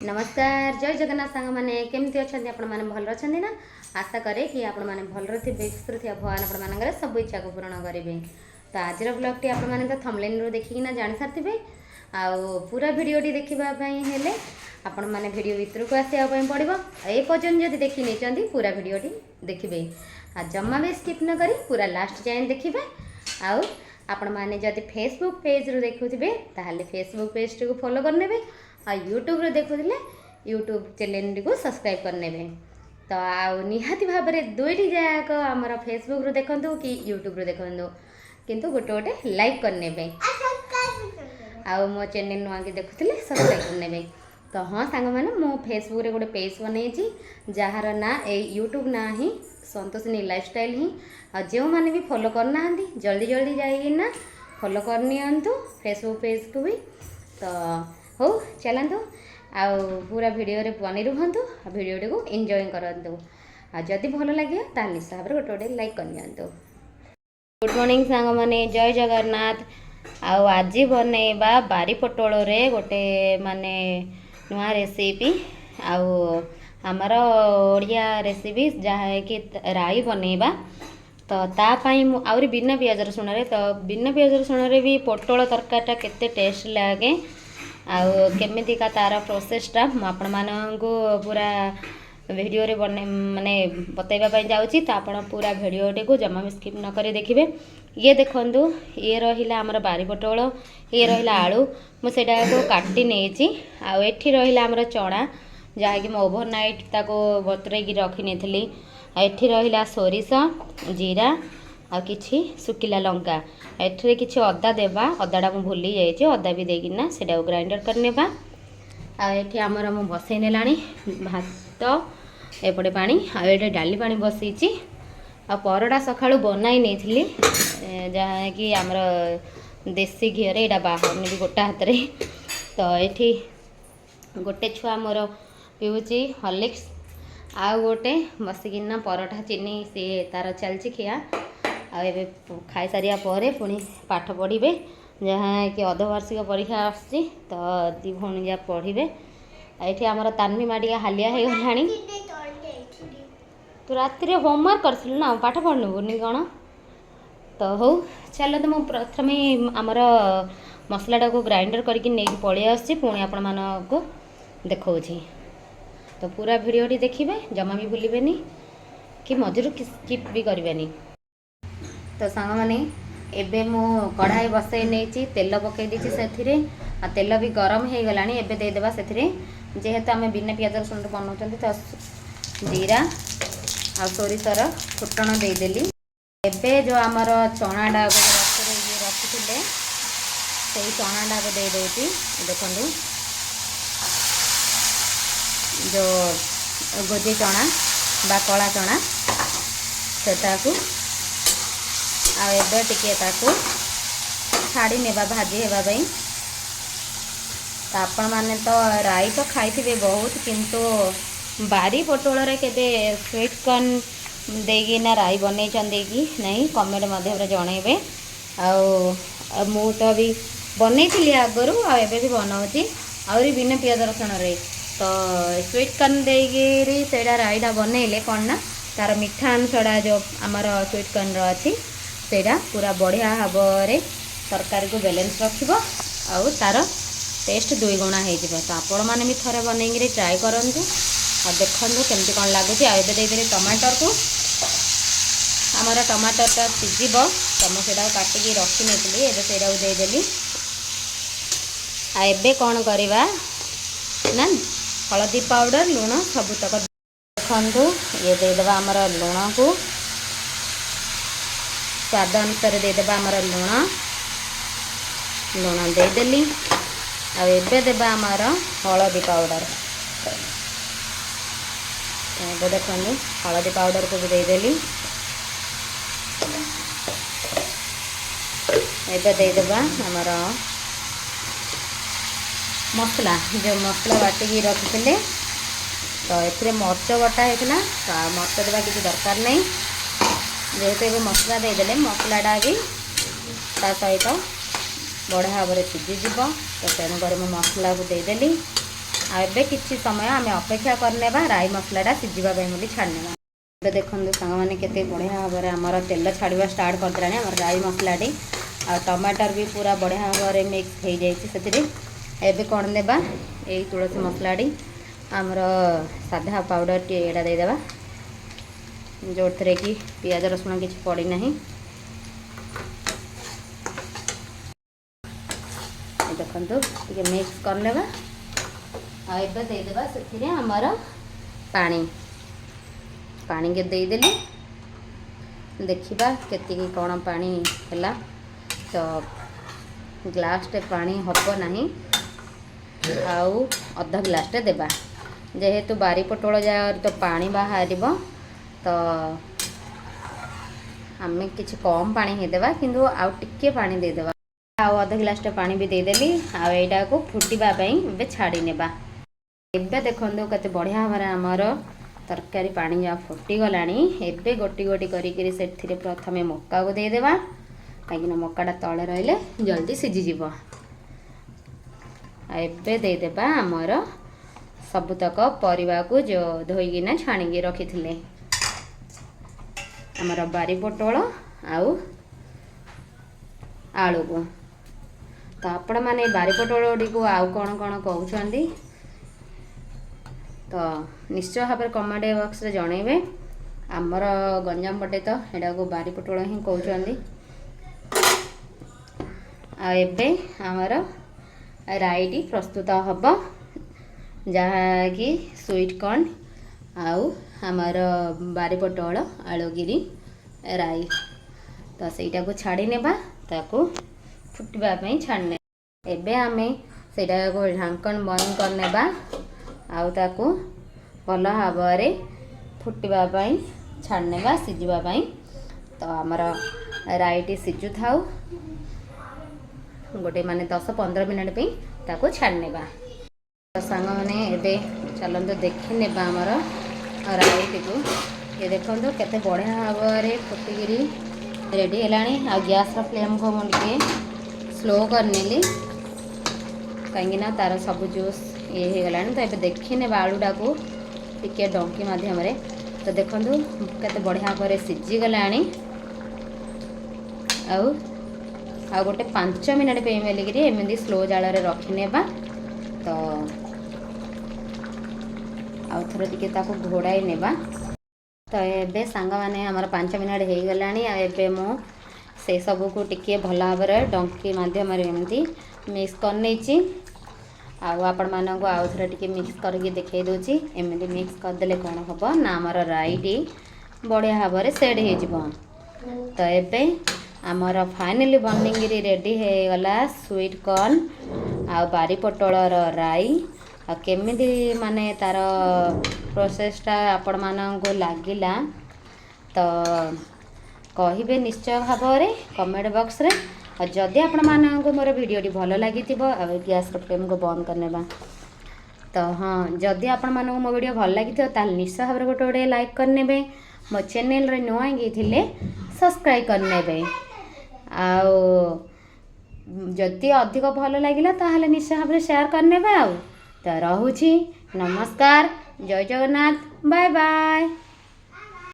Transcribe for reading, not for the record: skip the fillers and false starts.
नमस्कार जय जगन्नाथ सांग मैंने केमती अच्छा आपण मैंने भल अच्छा ना आशा करे कि आपण मैंने भल थे भगवान आपण मान सब इच्छा को पूरण करेंगे। तो आज ब्लॉग टी आपने तो थंबनेल रू देखिकिना जानी सारे आउ पूरा भिडटी देखापी आपण मैंने भिड भितर को आसवाई पड़ो ए पर्यटन जब देखी नहीं पूरा भिडटी देखिए आ जमा भी स्किप न करी पूरा लास्ट जाए देखिए। आउ आपण मैंने जब फेसबुक पेज रू देखुवे ताहले फेसबुक पेज टी को फॉलो करने आ यूट्यूब रे देखुले यूट्यूब चैनल को सब्सक्राइब करने। तो आउ निहाती भाव में दुईटी जाक आमर फेसबुक रू देखु कि यूट्यूब रू देखु किंतु गोटे गोटे लाइक करने आउ मो चैनल नुआ के देखुले सब्सक्राइब करने। तो हाँ सांग मैंने मो फेसबुक रे गोटे पेज बनई जार ना ए यूट्यूब ना ही संतोषिनी लाइफस्टाइल ही आ जो मैंने भी फॉलो करना जल्दी जल्दी जाइना फॉलो करनी फेसबुक पेज को भी। तो हो चलतु आउ पूरा भिडियो रे बनी रुहतु भिडियो को एंजॉय करतु आ जदि भल लगे ताल हिसाब से गोटे गोटे लाइक करनी। गुड मॉर्निंग सांग माने जय जगन्नाथ। आउ आज बनैबा बारी पटोल रे गोटे माने नुआ रेसिपी आउ आमर ओडिया रेसिपी जहाँ कि राई बनैबा। तो तापाई आउरी बिना पियाज रसुण रे तो बिना पियाज रसुण रे भी पटोल तरकारीटा केते टेस्ट लगे आउ केमितिका तार प्रोसेसटा आपण मानकु पूरा वीडियो रे बने माने बतैबा पई जाउची। तो आपण पूरा वीडियोटी को जमा भी स्किप न करी देखिबे। ये देखंतु ये रहिला हमर बारी पटोल ये रहिला आलू मु सेटा को काटी नेची आउ एठी रहिला हमर चणा जहा कि मो ओवरनाइट ताको बतरै की रखी नेथली। एठी रहिला सोरिष जीरा आ किछि सुकिला लंका एठरे किछि अदा देबा अदाटा मु भूली जाइए अदा भी देकिना सेटा ग्राइंडर करने आ एठी हमर मु बसै नेलानी भात एपटे पानी आ एटे डाली पानी बसैछि आ परडा सखाळु बनाई नेथली जहाँ कि हमर देसी घी रे एटा बाहर भी गोटा हाथ रे। तो एठी गोटे छुआ मोर पिउची हॉर्लिक्स आ गोटे बसिकिना परोठा चीनी सी तार चलची खिया आ खाई सारिया परे पुणी पाठ पढ़े जहाँ कि अर्धवार्षिक परीक्षा आसी तो दी भौणी जा पढ़े। ये आमर तानवी माड़िया हालिया हो गलानी तू राति होमवर्क कर ना पाठ पढ़नुनि कौन। तो हो चलो तो मुझे प्रथम आमर मसलाटा को ग्राइंडर करके नहीं पलि आसी पुणी आपण मानक देखौछि। तो पूरा भिडियोटी देखिए जमा भी भूलिबेनी कि मझुर स्किप भी करें। तो सांग माने एबे मु कढ़ाई बसई नहीं तेल पकई देछि से तेल भी गरम हो गलानी एबे दे देबा से जेहेतु आम बिना पियाज रसुण बनाऊँ तो जीरा आ सोरिषर फुटण देदेली। एबे जो आमर चणाटा रखिले से चणाटा को दे देउची देखंतु जो गोजी चना बा कला चना सेटा को आबे टिके ताकू छाड़ी नेबा भाजी हेबा। तो आपण माने तो राई तो खाई बहुत किंतु बारी पटोल रे केबे स्वीट कॉर्न देगी ना राई बनै कि नहीं कमेंट मध्य जनइबे। आ मु तो भी बनई आगरू आबे भी बनाऊँगी आहरी बिना पियाज रसुण रे। तो स्वीट कॉर्न देगी सेटा राईटा बनइले कौन ना तार मीठा अंशटा जो आमर स्वीट कॉर्न अच्छी सेटा पूरा बढ़िया भाव में तरकारी को बैलेंस रखिबो आउ तार टेस्ट दुई गुणा हो। तो आपण मैंने भी थोड़े बनई ट्राए करूँ आ देखूँ केमती कौन लगुच। आबे देदेली टमाटर को आमर टमाटरटा सीझब तो मुझे काटिकी रखी नहीं एबे सेटा देदेली। आबे कौन करवा ना हलदी पाउडर लुण सबुतक देखु ये देदेबा आमर लुण को स्वाद अनुसार देदेबा आमर लुण देदेली। आबे देबा आमर हलदी पाउडर एबे देखंतु हलदी पाउडर को भी देदेली। एबे देदेबा आमर मसला जो मसला बाटिकी रखिले तो ए मर्च बटा होता तो मर्च देवा किसी दरकार नहीं जेहेतु ये मसला देदेले मसलाटा भी ता सहित बढ़िया भाव में सीझीज। तो तेणुक मसला को देदेली आबे किछि समय आम अपेक्षा करनेबा राई मसलाटा सिझा बोली छाड़ने। तो देखो सांग मैंने केते बढ़िया भाव में आमर तेल छाड़ा स्टार्ट करदेला आम राई मसलाटी आ टमाटर भी पूरा बढ़िया भाव में मिक्स हो जाए। एबे कौन देबा यही तुलसी मसलाटी आमर साधा पाउडर टी एटा देदेबा जो थे कि पियाज रसुण किसी पड़ना। देखो ये मिक्स करनेबा आबे देदेबा से आमर पानी पानी के देदेली देखा केती कौन पानी है तो ग्लासटे पानी हम ना आउ अधा ग्लासटे देबा जेहेतु बारी पोटल जाए तो पानी बाहर तो आम किसी कम पानी ही देबा किंतु आउ टिके पानी देदेबा आउ अधा ग्लासटे पानी भी देदेली आईटा को फुटापी छाड़ी नेबा। एबे देखो कते बढ़िया भाव आमर तरकारी पानी जहाँ फुटीगला एबे गोटी गोटी करी से प्रथम मक्का को देदेबा कहीं मक्काटा तले रहिले जल्दी सीझीज। एबे देदेबा आमर सबुतक परिवा को जो धोईकिना छाणिकी रखी आमर बारी पोटल आउ आलू को। तो आपण मैंने बारी पोटल को आउ कौन कौन कहते तो निश्चय भाव में कमेंट बॉक्स रे जनइबे। आमर गंजाम पटे तो यहाँ को बारी पोटल ही कहते। आबे आमर राईटी प्रस्तुत हम जहाँकि स्वीट कॉर्न आउ आमर बारी पोटल आलूगिरी राई तो सहीटा को छाड़ी नेबा ताकू फुटवाई छाड़ने। एबे आमे सेटा को ढांकन बंद करनेबा आउ ताकू भल भाव फुटापी छाड़ने सीझापी। तो आमर राईटी सीझु था गोटे माने 10-15 मिनट पे ताकू छाड़ने। तो सांग मैंने एबे चलते देखी नेबा आमर राईटी को ये देखो केते बढ़िया भाव में फुटिकी रेडी है। आ गैस फ्लेम को मुझे स्लो करनेली कहीं तार सब जूस ये हो गला। तो ये देखी ने आलूटा को टिके डंकी मध्यम तो देखो केते बढ़िया भाव सीझीगला आ गोटे 5 मिनट पे मिलिकी एमती स्लो जाल रखी तो आउ थोड़ा टिके घोड़ाई नेबा। तो ये सांग मैंने आमर 5 मिनट हो गला एबे मु से सब को टिके भल भाव डंकी मध्यम एमती मिक्स कर आपण मानक आउ थे टिके मिक्स करके देखई दूची। एमती मिक्स करदे कौन हम ना आमर राईटी बढ़िया भाव में सेट हो। तो एबे आमर फाइनली बनिंग रेडी हो गला स्वीट कॉर्न आ बारी पोटल राई आ केमिति माने तार प्रोसेसटा आपण मानक लगिला तो कहिबे निश्चय भाव में कमेंट बॉक्स रे। और जदि आपण मानक मोर वीडियोटी भल लगी गैस फ्लेम को बंद करने। तो हाँ जदि आपण मानक मो वीडियो भल लगी निश्चय भाव में गोटे गोटे लाइक करने। मो चैनल रे नुआ थे सब्सक्राइब करने। जदि अधिक भल लगिला ताहले निश्चय भाव में शेयर करने। तो रहुछि नमस्कार जय जगन्नाथ बाय बाय।